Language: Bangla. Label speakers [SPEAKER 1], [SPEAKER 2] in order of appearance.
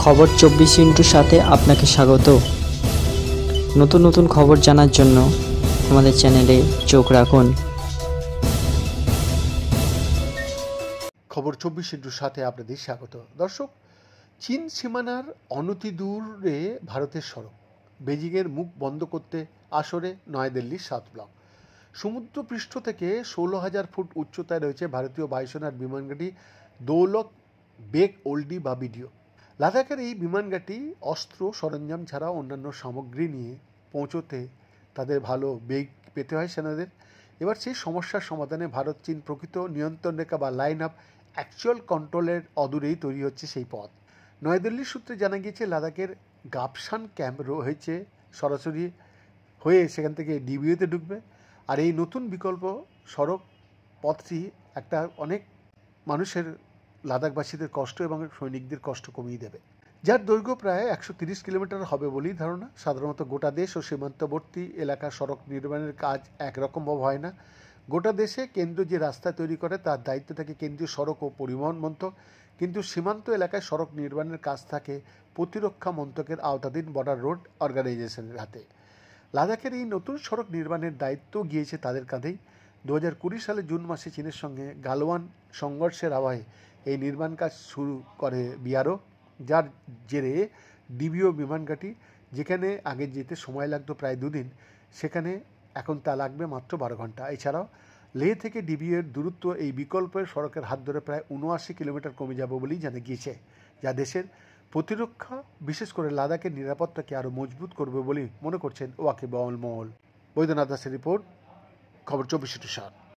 [SPEAKER 1] খবর 24 সাথে আপনাকে স্বাগত। নতুন নতুন খবর জানার জন্য আমাদের চ্যানেলে চোখ রাখুন।
[SPEAKER 2] খবর 24 আপনাদের স্বাগত। দর্শক, চীন সীমানার অনতি দূরে ভারতের সড়ক, বেজিংয়ের মুখ বন্ধ করতে আসরে নয়াদিল্লির 7 ব্লক। সমুদ্রপৃষ্ঠ থেকে 16,000 ফুট উচ্চতায় রয়েছে ভারতীয় বায়ুসেনার বিমানঘাঁটি দৌলত বেগ ওল্ডি বা বিডিও। লাদাখের এই বিমানঘাঁটি অস্ত্র সরঞ্জাম ছাড়াও অন্যান্য সামগ্রী নিয়ে পৌঁছতে তাদের ভালো বেগ পেতে হয় সেনাদের। এবার সেই সমস্যার সমাধানে ভারত চীন প্রকৃত নিয়ন্ত্রণ রেখা বা লাইন অফ অ্যাকচুয়াল কন্ট্রোলের অদূরেই তৈরি হচ্ছে সেই পথ। নয়াদিল্লির সূত্রে জানা গিয়েছে লাদাখের গাপসান ক্যাম্প হয়েছে সরাসরি হয়ে সেখান থেকে ডিবিওতে ঢুকবে। আর এই নতুন বিকল্প সড়ক পথটি একটা অনেক মানুষের, লাদাখবাসীদের কষ্ট এবং সৈনিকদের কষ্ট কমিয়ে দেবে, যার দৈর্ঘ্য প্রায় 130 কিলোমিটার হবে বলেই ধারণা। সাধারণত গোটা দেশ ও সীমান্তবর্তী এলাকার সড়ক নির্মাণের কাজ একরকমভাবে হয় না। গোটা দেশে কেন্দ্র যে রাস্তা তৈরি করে তার দায়িত্ব থাকে কেন্দ্রীয় সড়ক ও পরিবহন মন্ত্রক, কিন্তু সীমান্ত এলাকায় সড়ক নির্মাণের কাজ থাকে প্রতিরক্ষা মন্ত্রকের আওতাধীন বর্ডার রোড অর্গানাইজেশনের হাতে। লাদাখের এই নতুন সড়ক নির্মাণের দায়িত্ব গিয়েছে তাদের কাঁধেই। 2020 সালে জুন মাসে চীনের সঙ্গে গালওয়ান সংঘর্ষের আবহে এই নির্মাণ কাজ শুরু করে বিআরও, যার জেরে ডিবিও বিমানঘাঁটি, যেখানে আগে যেতে সময় লাগতো প্রায় 2 দিন, সেখানে এখন তা লাগবে মাত্র 12 ঘন্টা। এছাড়াও লেহ থেকে ডিবিওর দূরত্ব এই বিকল্পের সড়কের হাত ধরে প্রায় 79 কিলোমিটার কমে যাবে বলেই জানা গিয়েছে, যা দেশের প্রতিরক্ষা, বিশেষ করে লাদাখের নিরাপত্তাকে আরও মজবুত করবে বলে মনে করছেন ওয়াকিবহাল মহল। বৈদ্যনাথ দাসের রিপোর্ট, খবর 24।